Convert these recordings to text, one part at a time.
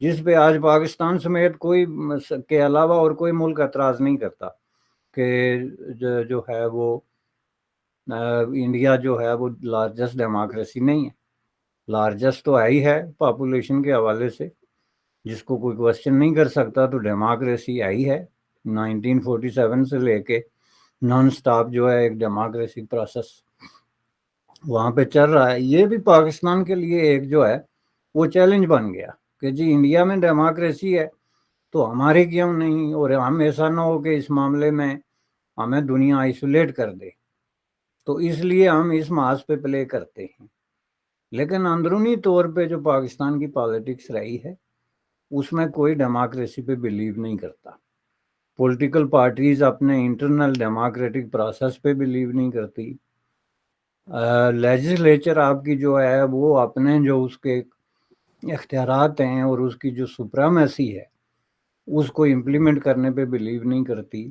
جس پہ آج پاکستان سمیت کوئی کے علاوہ اور کوئی ملک اعتراض نہیں کرتا کہ جو ہے وہ انڈیا جو ہے وہ لارجسٹ ڈیموکریسی نہیں ہے. لارجسٹ تو ہے ہی ہے پاپولیشن کے حوالے سے، جس کو کوئی کوشچن نہیں کر سکتا، تو ڈیموکریسی ہے ہی ہے. 1947 سے لے کے نان سٹاپ جو ہے ایک ڈیموکریسی پروسیس وہاں پہ چل رہا ہے. یہ بھی پاکستان کے لیے ایک جو ہے وہ چیلنج بن گیا کہ جی انڈیا میں ڈیموکریسی ہے تو ہماری کیوں نہیں، اور ہم ایسا نہ ہو کہ اس معاملے میں ہمیں دنیا آئسولیٹ کر دے، تو اس لیے ہم اس محاذ پہ پلے کرتے ہیں. لیکن اندرونی طور پہ جو پاکستان کی پالیٹکس رہی ہے اس میں کوئی ڈیموکریسی پہ بلیو نہیں کرتا. پولیٹیکل پارٹیز اپنے انٹرنل ڈیموکریٹک پروسیس پہ بلیو نہیں کرتی. لیجسلیچر آپ کی جو ہے وہ اپنے جو اس کے اختیارات ہیں اور اس کی جو سپریمیسی ہے اس کو امپلیمنٹ کرنے پہ بلیو نہیں کرتی.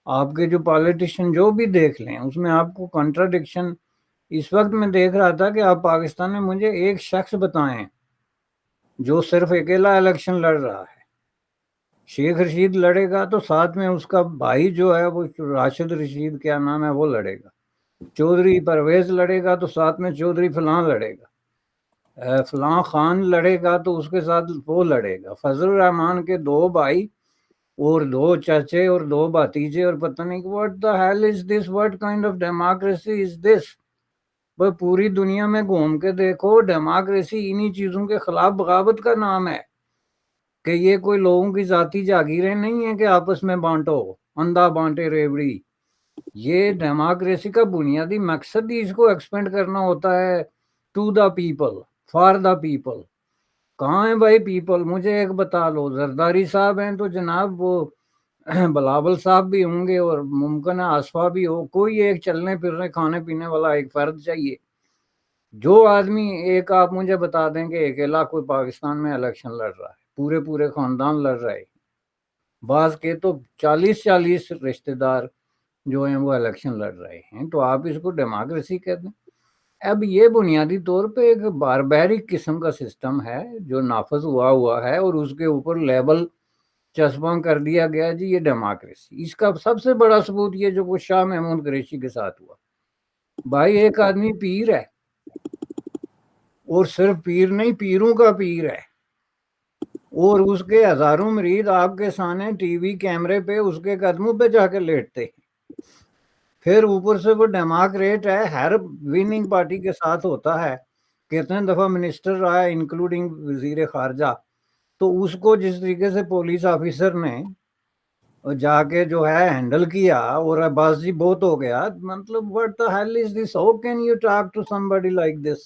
آپ کے جو پالیٹیشین جو بھی دیکھ لیں اس میں آپ کو کنٹراڈکشن. اس وقت میں دیکھ رہا تھا کہ آپ پاکستان میں مجھے ایک شخص بتائیں جو صرف اکیلا الیکشن لڑ رہا ہے. شیخ رشید لڑے گا تو ساتھ میں اس کا بھائی جو ہے وہ راشد رشید کیا نام ہے وہ لڑے گا. چودھری پرویز لڑے گا تو ساتھ میں چودھری فلاں لڑے گا. فلاں خان لڑے گا تو اس کے ساتھ وہ لڑے گا. فضل الرحمان کے 2 بھائی اور 2 چچے اور 2 بھتیجے اور پتہ نہیں what the hell is this, what kind of democracy is this. بھائی پوری دنیا میں گھوم کے دیکھو ڈیموکریسی انہی چیزوں کے خلاف بغاوت کا نام ہے کہ یہ کوئی لوگوں کی ذاتی جاگیریں نہیں ہیں کہ آپس میں بانٹو، اندھا بانٹے ریوڑی. یہ ڈیموکریسی کا بنیادی مقصد ہی اس کو ایکسپینڈ کرنا ہوتا ہے to the people, for the people. کہاں ہے بھائی پیپل؟ مجھے ایک بتا لو. زرداری صاحب ہیں تو جناب وہ بلاول صاحب بھی ہوں گے اور ممکن ہے آصفا بھی ہو. کوئی ایک چلنے پھرنے کھانے پینے والا ایک فرد چاہیے. جو آدمی ایک آپ مجھے بتا دیں کہ اکیلا کوئی پاکستان میں الیکشن لڑ رہا ہے، پورے خاندان لڑ رہے ہیں، بعض کے تو 40 رشتہ دار جو ہیں وہ الیکشن لڑ رہے ہیں، تو آپ اس کو ڈیموکریسی کہتے ہیں؟ اب یہ بنیادی طور پہ ایک باربیرک قسم کا سسٹم ہے جو نافذ ہوا ہے اور اس کے اوپر لیبل چسپاں کر دیا گیا جی یہ ڈیموکریسی. اس کا سب سے بڑا ثبوت یہ جو کچھ شاہ محمود قریشی کے ساتھ ہوا. بھائی ایک آدمی پیر ہے اور صرف پیر نہیں، پیروں کا پیر ہے، اور اس کے ہزاروں مرید آپ کے سامنے ٹی وی کیمرے پہ اس کے قدموں پہ جا کے لیٹتے ہیں. پھر اوپر سے وہ ڈیموکریٹ ہے، ہر وننگ پارٹی کے ساتھ ہوتا ہے، کتنے دفعہ منسٹر رہا ہے انکلوڈنگ وزیر خارجہ. تو اس کو جس طریقے سے پولیس آفیسر نے جا کے جو ہے ہینڈل کیا اور بازی بہت ہو گیا. مطلب what the hell is this, how can you talk to somebody like this.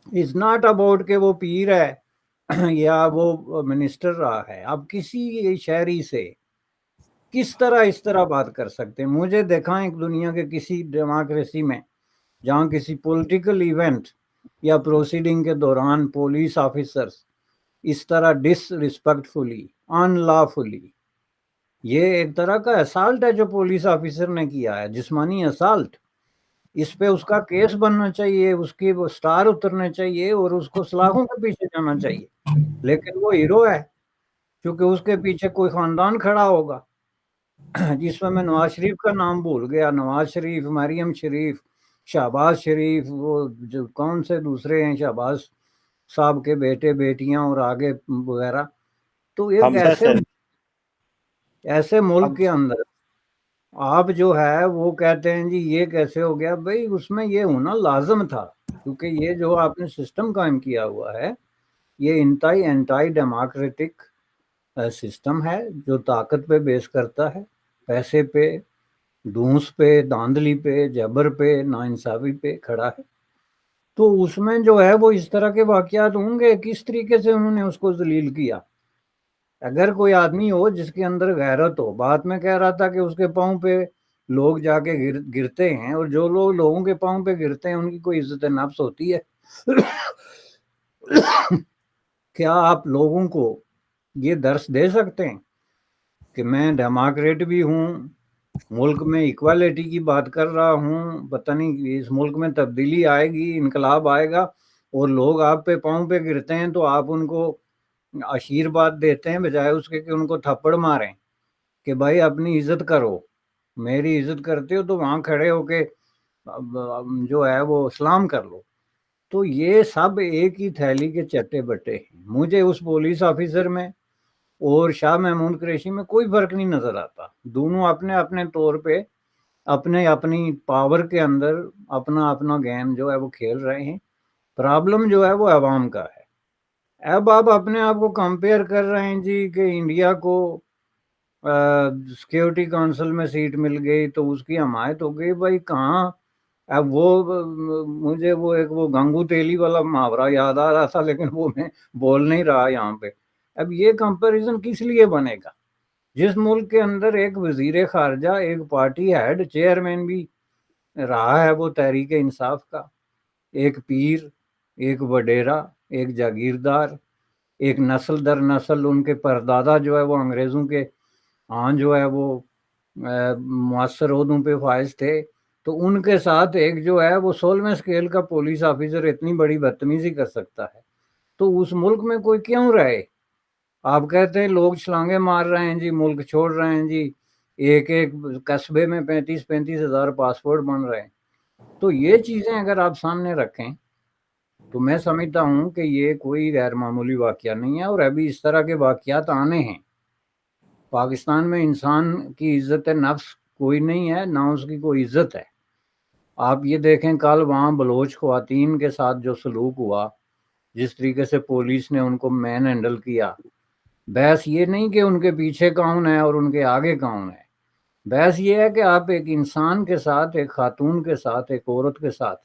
It's not about کہ وہ پیر ہے یا وہ منسٹر رہا ہے. آپ کسی شہری سے کس طرح اس طرح بات کر سکتے ہیں؟ مجھے دکھائیں ایک دنیا کے کسی ڈیموکریسی میں جہاں کسی پولیٹیکل ایونٹ یا پروسیڈنگ کے دوران پولیس آفیسرز اس طرح ڈس ریسپیکٹفلی، ان لافلی. یہ ایک طرح کا اسالٹ ہے جو پولیس آفیسر نے کیا ہے، جسمانی اسالٹ. اس پہ اس کا کیس بننا چاہیے، اس کی وہ سٹار اترنے چاہیے اور اس کو سلاخوں کے پیچھے جانا چاہیے. لیکن وہ ہیرو ہے کیونکہ اس کے پیچھے کوئی خاندان کھڑا ہوگا. جس میں نواز شریف کا نام بھول گیا، نواز شریف، مریم شریف، شہباز شریف، وہ جو کون سے دوسرے ہیں شہباز صاحب کے بیٹے بیٹیاں اور آگے وغیرہ. تو ایک ایسے ملک کے اندر آپ جو ہے وہ کہتے ہیں جی یہ کیسے ہو گیا. بھائی اس میں یہ ہونا لازم تھا کیونکہ یہ جو آپ نے سسٹم قائم کیا ہوا ہے یہ انٹائی ڈیموکریٹک سسٹم ہے جو طاقت پہ بیس کرتا ہے، پیسے پہ، دھونس پہ، دھاندلی پہ، جبر پہ، ناانصافی پہ کھڑا ہے. تو اس میں جو ہے وہ اس طرح کے واقعات ہوں گے. کس طریقے سے انہوں نے اس کو ذلیل کیا. اگر کوئی آدمی ہو جس کے اندر غیرت ہو، بات میں کہہ رہا تھا کہ اس کے پاؤں پہ لوگ جا کے گرتے ہیں، اور جو لوگ لوگوں کے پاؤں پہ گرتے ہیں ان کی کوئی عزت نفس ہوتی ہے؟ کیا آپ لوگوں کو یہ درس دے سکتے ہیں کہ میں ڈیموکریٹ بھی ہوں، ملک میں ایکوالٹی کی بات کر رہا ہوں، پتہ نہیں اس ملک میں تبدیلی آئے گی، انقلاب آئے گا، اور لوگ آپ پہ پاؤں پہ گرتے ہیں تو آپ ان کو آشیرواد دیتے ہیں بجائے اس کے کہ ان کو تھپڑ ماریں کہ بھائی اپنی عزت کرو، میری عزت کرتے ہو تو وہاں کھڑے ہو کے جو ہے وہ سلام کر لو۔ تو یہ سب ایک ہی تھیلی کے چٹے بٹے ہیں۔ مجھے اس پولیس آفیسر میں اور شاہ محمود قریشی میں کوئی فرق نہیں نظر آتا، دونوں اپنے اپنے طور پہ اپنے اپنی پاور کے اندر اپنا اپنا گیم جو ہے وہ کھیل رہے ہیں۔ پرابلم جو ہے وہ عوام کا ہے۔ اب آپ اپنے آپ کو کمپیئر کر رہے ہیں جی کہ انڈیا کو سیکیورٹی کونسل میں سیٹ مل گئی تو اس کی حمایت ہو گئی، بھائی کہاں؟ اب وہ مجھے وہ ایک وہ گنگو تیلی والا محاورہ یاد آ رہا تھا لیکن وہ میں بول نہیں رہا یہاں پہ۔ اب یہ کمپیریزن کس لیے بنے گا جس ملک کے اندر ایک وزیر خارجہ، ایک پارٹی ہیڈ چیئرمین بھی رہا ہے وہ تحریک انصاف کا، ایک پیر، ایک وڈیرا، ایک جاگیردار، ایک نسل در نسل ان کے پردادا جو ہے وہ انگریزوں کے ہاں جو ہے وہ مؤثر عہدوں پہ فائز تھے، تو ان کے ساتھ ایک جو ہے وہ 16ویں اسکیل کا پولیس آفیسر اتنی بڑی بدتمیزی کر سکتا ہے تو اس ملک میں کوئی کیوں رہے؟ آپ کہتے ہیں لوگ چھلانگے مار رہے ہیں جی، ملک چھوڑ رہے ہیں جی، ایک ایک قصبے میں 35 ہزار پاسپورٹ بن رہے ہیں۔ تو یہ چیزیں اگر آپ سامنے رکھیں تو میں سمجھتا ہوں کہ یہ کوئی غیر معمولی واقعہ نہیں ہے، اور ابھی اس طرح کے واقعات آنے ہیں۔ پاکستان میں انسان کی عزت نفس کوئی نہیں ہے، نہ اس کی کوئی عزت ہے۔ آپ یہ دیکھیں کل وہاں بلوچ خواتین کے ساتھ جو سلوک ہوا، جس طریقے سے پولیس نے ان کو مین ہینڈل کیا، بحث یہ نہیں کہ ان کے پیچھے کون ہے اور ان کے آگے کون ہے، بحث یہ ہے کہ آپ ایک انسان کے ساتھ، ایک خاتون کے ساتھ، ایک عورت کے ساتھ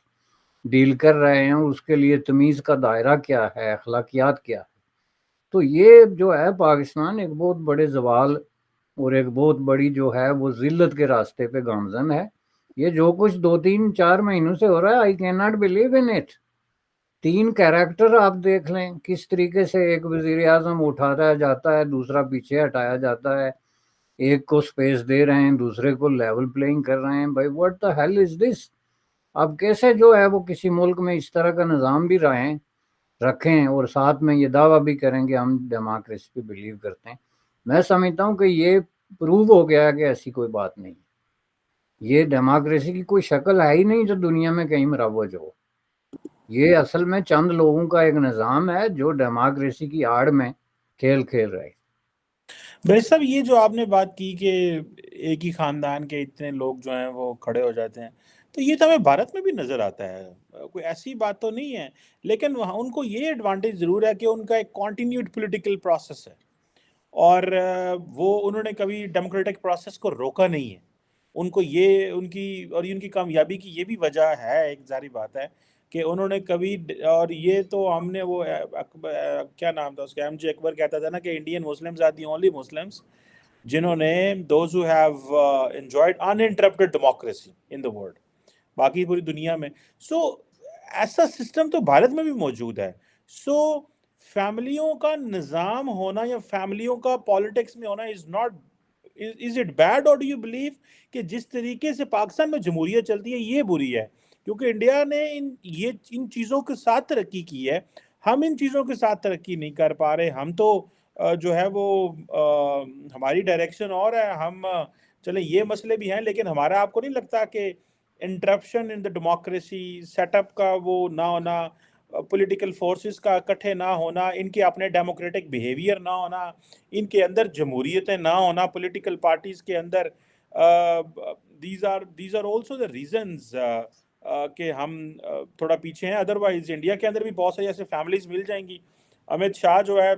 ڈیل کر رہے ہیں، اس کے لیے تمیز کا دائرہ کیا ہے، اخلاقیات کیا ہے۔ تو یہ جو ہے پاکستان ایک بہت بڑے زوال اور ایک بہت بڑی جو ہے وہ ذلت کے راستے پہ گامزن ہے۔ یہ جو کچھ 2-3-4 مہینوں سے ہو رہا ہے، I can not believe in it. 3 character آپ دیکھ لیں کس طریقے سے ایک وزیر اعظم اٹھایا جاتا ہے، دوسرا پیچھے ہٹایا جاتا ہے، ایک کو سپیس دے رہے ہیں، دوسرے کو لیول پلینگ کر رہے ہیں۔ بھائی واٹ دا ہیل از دس؟ اب کیسے جو ہے وہ کسی ملک میں اس طرح کا نظام بھی رکھیں اور ساتھ میں یہ دعویٰ بھی کریں کہ ہم ڈیموکریسی پہ بلیو کرتے ہیں؟ میں سمجھتا ہوں کہ یہ پروو ہو گیا ہے کہ ایسی کوئی بات نہیں، یہ ڈیموکریسی کی کوئی شکل ہے ہی نہیں جو دنیا میں کہیں مروج ہو۔ یہ اصل میں چند لوگوں کا ایک نظام ہے جو ڈیموکریسی کی آڑ میں کھیل رہے۔ بھائی صاحب، یہ جو آپ نے بات کی کہ ایک ہی خاندان کے اتنے لوگ جو ہیں وہ کھڑے ہو جاتے ہیں، تو یہ تو ہمیں بھارت میں بھی نظر آتا ہے، کوئی ایسی بات تو نہیں ہے، لیکن وہاں ان کو یہ ایڈوانٹیج ضرور ہے کہ ان کا ایک کنٹینیوڈ پولیٹیکل پروسیس ہے، اور وہ انہوں نے کبھی ڈیموکریٹک پروسیس کو روکا نہیں ہے۔ ان کو یہ ان کی کامیابی کی یہ بھی وجہ ہے، ایک ظاہری بات ہے کہ انہوں نے کبھی، اور یہ تو ہم نے وہ کیا نام تھا اس کا، ایم جے اکبر کہتا تھا نا کہ Indian Muslims are the only Muslims جنہوں نے those who have enjoyed uninterrupted democracy in the world, باقی پوری دنیا میں۔ سو ایسا سسٹم تو بھارت میں بھی موجود ہے۔ سو فیملیوں کا نظام ہونا یا فیملیوں کا پالیٹکس میں ہونا از اٹ بیڈ، اور ڈو یو بلیو کہ جس طریقے سے پاکستان میں جمہوریت چلتی ہے یہ بری ہے؟ کیونکہ انڈیا نے ان چیزوں کے ساتھ ترقی کی ہے، ہم ان چیزوں کے ساتھ ترقی نہیں کر پا رہے۔ ہم تو جو ہے وہ ہماری ڈائریکشن اور ہے، ہم چلیں یہ مسئلے بھی ہیں، لیکن ہمارا آپ کو نہیں لگتا کہ interruption in the democracy set up کا وہ نہ ہونا، پولیٹیکل فورسز کا اکٹھے نہ ہونا، ان کے اپنے ڈیموکریٹک بیہیویئر نہ ہونا، ان کے اندر جمہوریتیں نہ ہونا پولیٹیکل پارٹیز کے اندر، these are also the reasons کہ ہم تھوڑا پیچھے ہیں۔ ادروائز انڈیا کے اندر بھی بہت ساری ایسے فیملیز مل جائیں گی۔ امت شاہ جو ہے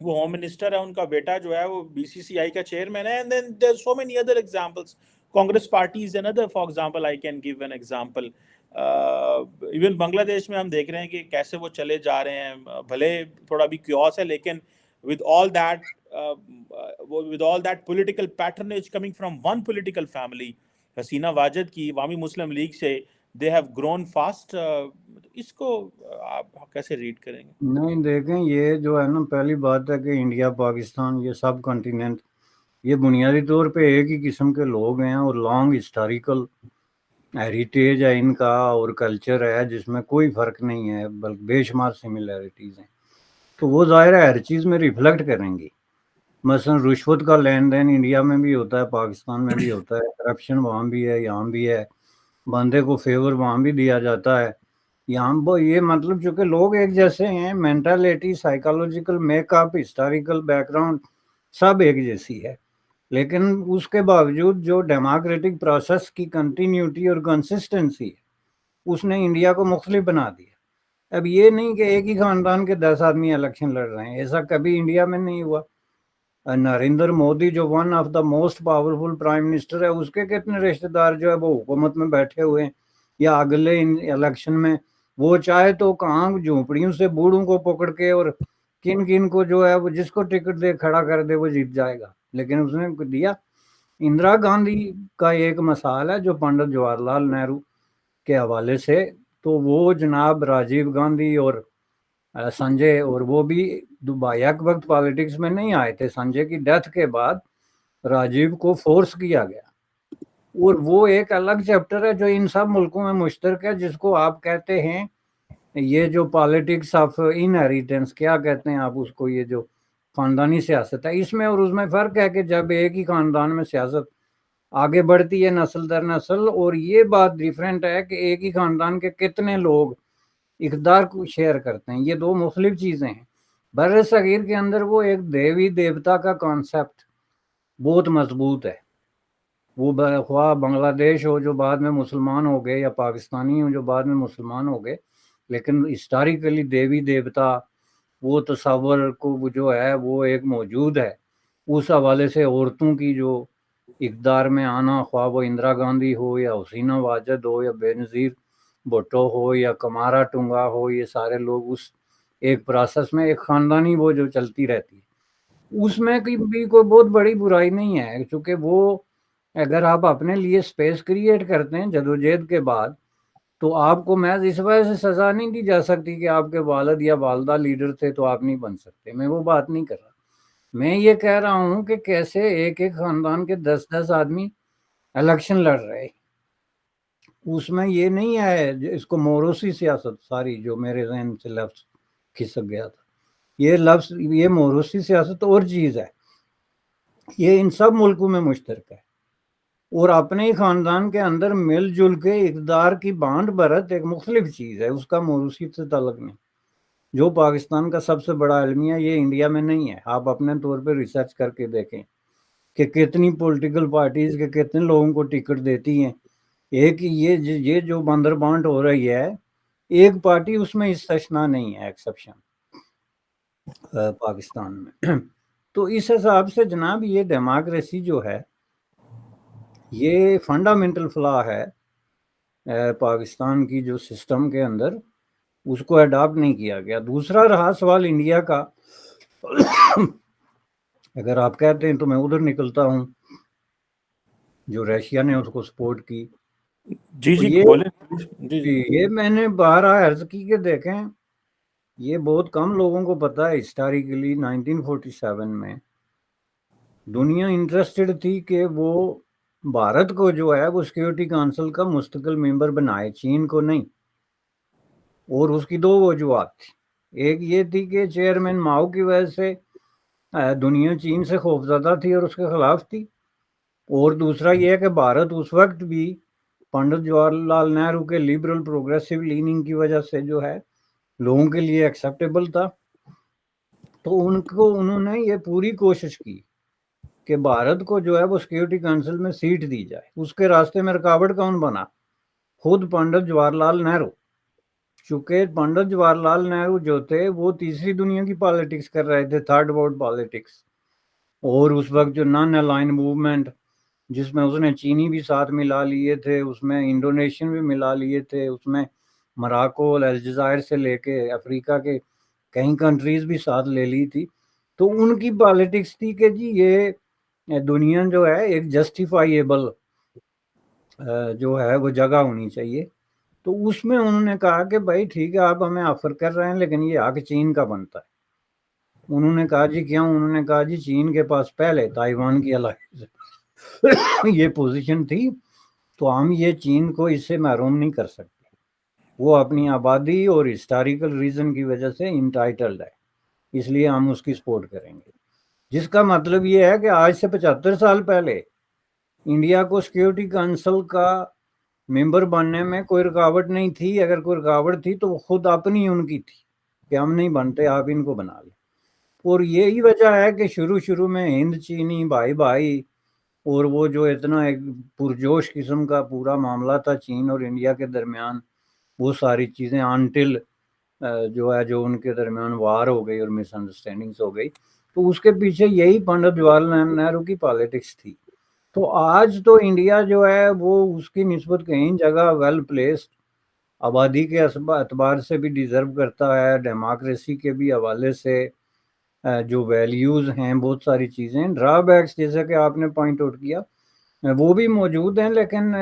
وہ ہوم منسٹر ہے، ان کا بیٹا جو ہے وہ بی سی سی آئی کا چیئرمین ہے، and then there so many other examples, Congress parties and other, for example I can give an example, even Bangladesh میں ہم دیکھ رہے ہیں کہ کیسے وہ چلے جا رہے ہیں، بھلے تھوڑا بھی کیوس ہے، لیکن with all that political patronage coming from one political family، حسینہ واجد کی عوامی مسلم لیگ سے، they have grown fast۔ اس کو آپ کیسے ریڈ کریں گے؟ نہیں دیکھیں، یہ جو ہے نا، پہلی بات ہے کہ انڈیا پاکستان یہ سب کنٹیننٹ یہ بنیادی طور پہ ایک ہی قسم کے لوگ ہیں، اور لانگ ہسٹوریکل ہیریٹیج ہے ان کا، اور کلچر ہے جس میں کوئی فرق نہیں ہے، بلکہ بے شمار سملیرٹیز ہیں۔ تو وہ ظاہر ہے ہر چیز میں ریفلیکٹ کریں گی. مثلا رشوت کا لین دین انڈیا میں بھی ہوتا ہے، پاکستان میں بھی ہوتا ہے، کرپشن وہاں بھی ہے، یہاں بھی ہے، بندے کو فیور وہاں بھی دیا جاتا ہے. یہاں یہ مطلب چونکہ لوگ ایک جیسے ہیں، mentality, psychological makeup, historical background سب ایک جیسی ہے، لیکن اس کے باوجود جو ڈیموکریٹک پروسیس کی کنٹینیوٹی اور کنسسٹنسی ہے اس نے انڈیا کو مختلف بنا دیا. اب یہ نہیں کہ ایک ہی خاندان کے 10 آدمی الیکشن لڑ رہے ہیں، ایسا کبھی انڈیا میں نہیں ہوا. نریندر مودی جو one of the most powerful prime minister ہے، اس کے کتنے رشتہ دار جو ہے وہ حکومت میں بیٹھے ہوئے ہیں، یا اگلے الیکشن میں وہ چاہے تو کہاں جھونپڑیوں سے بوڑھوں کو پکڑ کے اور کن کن کو جو ہے وہ جس کو ٹکٹ دے کھڑا کر دے وہ جیت جائے گا، لیکن اس نے دیا. اندرا گاندھی کا ایک مثال ہے جو پنڈت جواہر لال نہرو کے حوالے سے، تو وہ جناب راجیو گاندھی اور سنجے، اور وہ بھی بیک وقت پالیٹکس میں نہیں آئے تھے. سنجے کی ڈیتھ کے بعد راجیو کو فورس کیا گیا، اور وہ ایک الگ چیپٹر ہے جو ان سب ملکوں میں مشترک ہے، جس کو آپ کہتے ہیں یہ جو پالیٹکس آف انہیریٹنس، کیا کہتے ہیں آپ اس کو، یہ جو خاندانی سیاست ہے. اس میں اور اس میں فرق ہے کہ جب ایک ہی خاندان میں سیاست آگے بڑھتی ہے نسل در نسل، اور یہ بات ڈیفرنٹ ہے کہ ایک ہی خاندان کے کتنے لوگ اقتدار کو شیئر کرتے ہیں، یہ دو مختلف چیزیں ہیں. بر صغیر کے اندر وہ ایک دیوی دیوتا کا کانسیپٹ بہت مضبوط ہے. وہ خواہ بنگلہ دیش ہو جو بعد میں مسلمان ہو گئے، یا پاکستانی ہو جو بعد میں مسلمان ہو گئے، لیکن ہسٹوریکلی دیوی دیوتا وہ تصور کو جو ہے وہ ایک موجود ہے. اس حوالے سے عورتوں کی جو اقتدار میں آنا، خواہ وہ اندرا گاندھی ہو یا حسینہ واجد ہو یا بے نظیر بھٹو ہو یا کمارا ٹنگا ہو، یہ سارے لوگ اس ایک پروسیس میں ایک خاندانی وہ جو چلتی رہتی ہے، اس میں بھی کوئی بہت بڑی برائی نہیں ہے. چونکہ وہ اگر آپ اپنے لیے سپیس کریٹ کرتے ہیں جدوجہد کے بعد، تو آپ کو محض اس وجہ سے سزا نہیں دی جا سکتی کہ آپ کے والد یا والدہ لیڈر تھے تو آپ نہیں بن سکتے. میں وہ بات نہیں کر رہا، میں یہ کہہ رہا ہوں کہ کیسے ایک ایک خاندان کے 10 آدمی الیکشن لڑ رہے، اس میں یہ نہیں ہے. اس کو موروثی سیاست، ساری جو میرے ذہن سے لفظ کھسک گیا تھا، یہ لفظ، یہ موروثی سیاست اور چیز ہے، یہ ان سب ملکوں میں مشترک ہے. اور اپنے ہی خاندان کے اندر مل جل کے اقتدار کی بانٹ برت ایک مختلف چیز ہے، اس کا موروثیت سے تعلق نہیں. جو پاکستان کا سب سے بڑا المیہ یہ انڈیا میں نہیں ہے. آپ اپنے طور پہ ریسرچ کر کے دیکھیں کہ کتنی پولیٹیکل پارٹیز کے کتنے لوگوں کو ٹکٹ دیتی ہیں. ایک یہ جو بندر بانٹ ہو رہی ہے، ایک پارٹی اس میں استثنا نہیں ہے ایکسیپشن پاکستان میں. تو اس حساب سے جناب یہ ڈیموکریسی جو ہے یہ فنڈامنٹل فلا ہے پاکستان کی جو سسٹم کے اندر، اس کو اڈاپٹ نہیں کیا گیا. دوسرا رہا سوال انڈیا کا، اگر آپ کہتے ہیں تو میں ادھر نکلتا ہوں جو رشیا نے اس کو سپورٹ کی. جی تو جی یہ بولیں. جی جی یہ میں نے باہر عرض کی کہ دیکھیں، یہ بہت کم لوگوں کو پتا ہے. ہسٹوریکلی 1947 میں دنیا انٹرسٹڈ تھی کہ وہ بھارت کو جو ہے وہ سیکیورٹی کونسل کا مستقل ممبر بنائے، چین کو نہیں. اور اس کی دو وجوہات تھی. ایک یہ تھی کہ چیئرمین ماؤ کی وجہ سے دنیا چین سے خوفزدہ تھی اور اس کے خلاف تھی. اور دوسرا یہ ہے کہ بھارت اس وقت بھی پنڈت جواہر لال نہرو کے لبرل پروگریسو لیننگ کی وجہ سے جو ہے لوگوں کے لیے ایکسیپٹیبل تھا. تو انہوں نے یہ پوری کوشش کی کہ بھارت کو جو ہے وہ سیکیورٹی کونسل میں سیٹ دی جائے. اس کے راستے میں رکاوٹ کون بنا؟ خود پنڈت جواہر لال نہرو. چونکہ پنڈت جواہر لال نہرو جو تھے وہ تیسری دنیا کی پالیٹکس کر رہے تھے، تھرڈ ورلڈ پالیٹکس. اور اس وقت جو نان الائن موومنٹ جس میں اس نے چینی بھی ساتھ ملا لیے تھے، اس میں انڈونیشین بھی ملا لیے تھے، اس میں مراکو، الجزائر سے لے کے افریقہ کے کئی کنٹریز بھی ساتھ لے لی تھی. تو ان کی پالیٹکس تھی کہ جی یہ دنیا جو ہے ایک جسٹیفائیبل جو ہے وہ جگہ ہونی چاہیے. تو اس میں انہوں نے کہا کہ بھائی ٹھیک ہے آپ ہمیں آفر کر رہے ہیں لیکن یہ حق چین کا بنتا ہے. انہوں نے کہا جی کیوں؟ انہوں نے کہا جی چین کے پاس پہلے تائیوان کی یہ پوزیشن تھی، تو ہم یہ چین کو اس سے محروم نہیں کر سکتے. وہ اپنی آبادی اور ہسٹوریکل ریزن کی وجہ سے انٹائٹلڈ ہے. اس لیے ہم اس کی سپورٹ کریں گے. جس کا مطلب یہ ہے کہ آج سے 75 سال پہلے انڈیا کو سیکیورٹی کونسل کا ممبر بننے میں کوئی رکاوٹ نہیں تھی. اگر کوئی رکاوٹ تھی تو وہ خود اپنی ان کی تھی کہ ہم نہیں بنتے, آپ ان کو بنا لیں. اور یہی وجہ ہے کہ شروع میں ہند چینی بھائی بھائی, اور وہ جو اتنا ایک پرجوش قسم کا پورا معاملہ تھا چین اور انڈیا کے درمیان, وہ ساری چیزیں انٹل جو ان کے درمیان وار ہو گئی اور مس انڈرسٹینڈنگس ہو گئی, تو اس کے پیچھے یہی پنڈت جواہر لال نہرو کی پالیٹکس تھی. تو آج تو انڈیا جو ہے وہ اس کی نسبت کہیں جگہ ویل پلیسڈ, آبادی کے اعتبار سے بھی ڈیزرو کرتا ہے, ڈیموکریسی کے بھی حوالے سے جو ویلیوز ہیں, بہت ساری چیزیں, ڈرا بیکس جیسا کہ آپ نے پوائنٹ آؤٹ کیا وہ بھی موجود ہیں, لیکن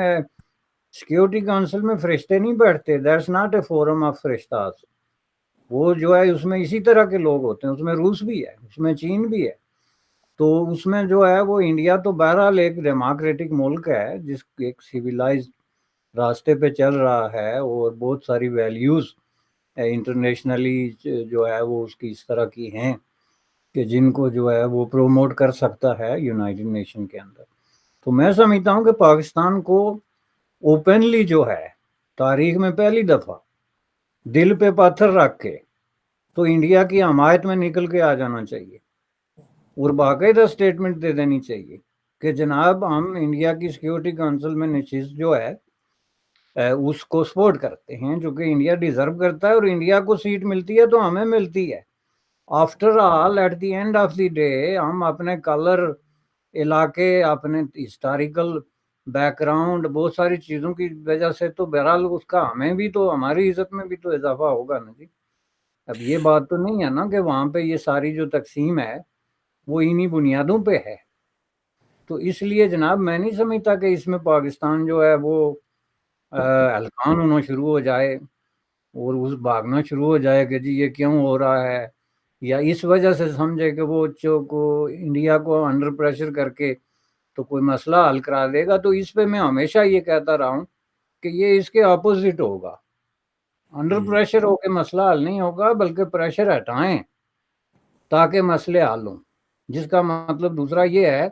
سیکیورٹی کونسل میں فرشتے نہیں بیٹھتے. That's not a forum of فرشتاز. وہ جو ہے اس میں اسی طرح کے لوگ ہوتے ہیں, اس میں روس بھی ہے, اس میں چین بھی ہے. تو اس میں جو ہے وہ انڈیا تو بہرحال ایک ڈیموکریٹک ملک ہے جس ایک سیویلائزڈ راستے پہ چل رہا ہے, اور بہت ساری ویلیوز انٹرنیشنلی جو ہے وہ اس کی اس طرح کی ہیں کہ جن کو جو ہے وہ پروموٹ کر سکتا ہے یونائٹڈ نیشن کے اندر. تو میں سمجھتا ہوں کہ پاکستان کو اوپنلی جو ہے تاریخ میں پہلی دفعہ دل پہ پتھر رکھ کے تو انڈیا کی حمایت میں نکل کے آ جانا چاہیے, اور باقاعدہ سٹیٹمنٹ دے دینی چاہیے کہ جناب ہم انڈیا کی سیکیورٹی کونسل میں نشست جو ہے اس کو سپورٹ کرتے ہیں, جو کہ انڈیا ڈیزرو کرتا ہے, اور انڈیا کو سیٹ ملتی ہے تو ہمیں ملتی ہے. After all at the end of the day ہم اپنے کلر, علاقے, اپنے ہسٹوریکل بیک گراؤنڈ, بہت ساری چیزوں کی وجہ سے تو بہرحال اس کا ہمیں بھی تو, ہماری عزت میں بھی تو اضافہ ہوگا نا جی. اب یہ بات تو نہیں ہے نا کہ وہاں پہ یہ ساری جو تقسیم ہے وہ انہی بنیادوں پہ ہے. تو اس لیے جناب میں نہیں سمجھتا کہ اس میں پاکستان جو ہے وہ ہلکان ہونا شروع ہو جائے اور اس بھاگنا شروع ہو جائے کہ جی یہ کیوں ہو رہا ہے, یا اس وجہ سے سمجھے کہ وہ کو انڈیا کو انڈر پریشر کر کے تو کوئی مسئلہ حل کرا دے گا. تو اس پہ میں ہمیشہ یہ کہتا رہا ہوں کہ یہ اس کے اپوزٹ ہوگا. انڈر پریشر ہو کے مسئلہ حل نہیں ہوگا, بلکہ پریشر ہٹائیں تاکہ مسئلے حل ہوں. جس کا مطلب دوسرا یہ ہے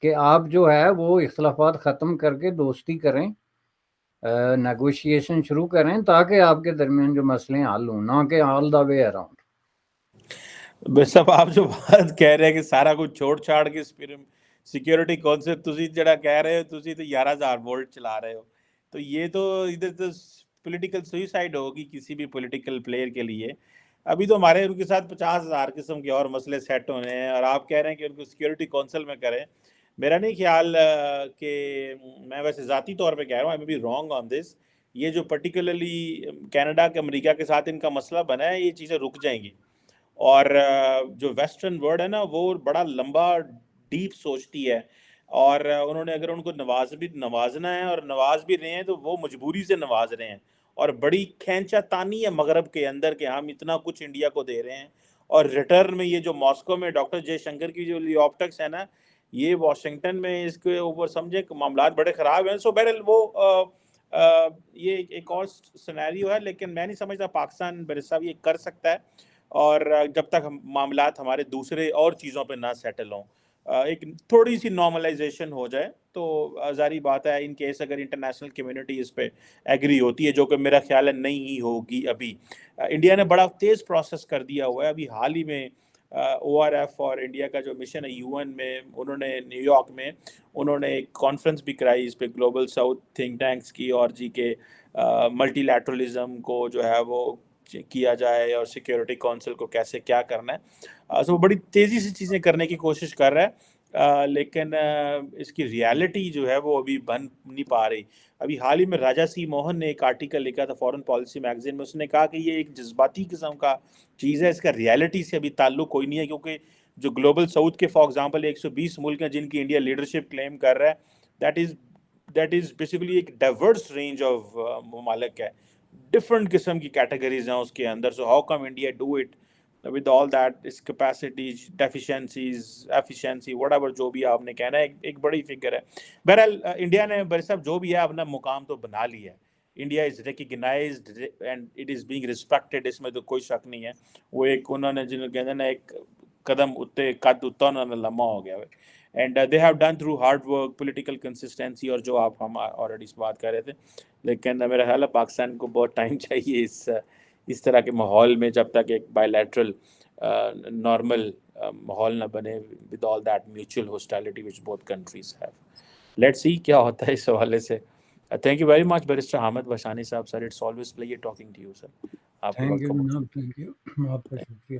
کہ آپ جو ہے وہ اختلافات ختم کر کے دوستی کریں, نیگوشیشن شروع کریں, تاکہ آپ کے درمیان جو مسئلے حل ہوں, نہ کہ آل دا وے اراؤنڈ. بس اب آپ جو بات کہہ رہے ہیں کہ سارا کچھ چھوڑ چھاڑ کے سیکیورٹی کونسل تسی جڑا کہہ رہے ہو, تسی تو 11,000 وولٹ چلا رہے ہو, تو یہ تو ادھر تو پولیٹیکل سوئسائڈ ہوگی کسی بھی پولیٹیکل پلیئر کے لیے. ابھی تو ہمارے ان کے ساتھ 50,000 قسم کے اور مسئلے سیٹ ہونے ہیں, اور آپ کہہ رہے ہیں کہ ان کو سیکیورٹی کونسل میں کریں. میرا نہیں خیال کہ, میں ویسے ذاتی طور پہ کہہ رہا ہوں, آئی مے بی رانگ آن دس, یہ جو پرٹیکولرلی کینیڈا کے امریکہ کے ساتھ ان کا مسئلہ بنا ہے, یہ چیزیں رک جائیں گی. اور جو ویسٹرن ورلڈ ہے نا وہ بڑا لمبا ڈیپ سوچتی ہے, اور انہوں نے اگر ان کو نوازنا ہے اور نواز بھی رہے ہیں تو وہ مجبوری سے نواز رہے ہیں, اور بڑی کھینچا تانی ہے مغرب کے اندر کہ ہم اتنا کچھ انڈیا کو دے رہے ہیں, اور ریٹرن میں یہ جو ماسکو میں ڈاکٹر جے شنکر کی جو لیوپٹکس ہے نا, یہ واشنگٹن میں اس کے اوپر سمجھے کہ معاملات بڑے خراب ہیں. سو بہرحال وہ یہ ایک اور سینیریو ہے, لیکن میں نہیں سمجھتا پاکستان صاحب یہ کر سکتا ہے, اور جب تک معاملات ہمارے دوسرے اور چیزوں پہ نہ سیٹل ہوں, ایک تھوڑی سی نارملائزیشن ہو جائے تو ظاہری بات ہے ان کیس اگر انٹرنیشنل کمیونٹی اس پہ ایگری ہوتی ہے, جو کہ میرا خیال ہے نہیں ہی ہوگی. ابھی انڈیا نے بڑا تیز پروسیس کر دیا ہوا ہے. ابھی حال ہی میں او آر ایف اور انڈیا کا جو مشن ہے یو این میں, انہوں نے نیو یارک میں انہوں نے ایک کانفرنس بھی کرائی اس پہ, گلوبل ساؤتھ تھنک ٹینکس کی, اور جی کے ملٹی لیٹرلزم کو جو ہے وہ کیا جائے, اور سیکیورٹی کونسل کو کیسے کیا کرنا ہے. سو بڑی تیزی سے چیزیں کرنے کی کوشش کر رہا ہے, لیکن اس کی ریالٹی جو ہے وہ ابھی بن نہیں پا رہی. ابھی حال ہی میں راجا سی موہن نے ایک آرٹیکل لکھا تھا فورن پالیسی میگزین میں, اس نے کہا کہ یہ ایک جذباتی قسم کا چیز ہے, اس کا ریالٹی سے ابھی تعلق کوئی نہیں ہے, کیونکہ جو گلوبل ساؤتھ کے فار ایگزامپل 120 ملک ہیں جن کی انڈیا لیڈرشپ کلیم کر رہا ہے, دیٹ از بیسیکلی ایک ڈائیورس رینج آف ممالک ہے, ڈفرنٹ قسم کی کیٹیگریز ہیں اس کے اندر. So how come India do it with all that اس capacities, deficiencies, efficiency, whatever جو بھی آپ نے کہنا ہے, ایک بڑی فگر ہے. بہرحال انڈیا نے صاحب جو بھی ہے اپنا مقام تو بنا لیا ہے. India is recognized and it is being respected, اس میں تو کوئی شک نہیں ہے. وہ ایک انہوں نے جنہوں کہتے ہیں نا ایک قدم اتے قد اتا انہوں نے لمحہ ہو گیا ہے. And they have done through hard work, political consistency, اور جو آپ ہم آلریڈی بات کر رہے تھے. لیکن میرا خیال ہے پاکستان کو بہت ٹائم چاہیے اس طرح کے ماحول میں، جب تک ایک بائی لیٹرل نارمل ماحول نہ بنے with all that mutual hostility which both countries have. Let's see کیا ہوتا ہے اس حوالے سے. Thank you very much barrister Hamid Bashani صاحب. Sir it's always pleasure talking to you sir. آپ کے تھینک وقت یو کا بہت جناب، تھینک یو، آپ کا شکریہ.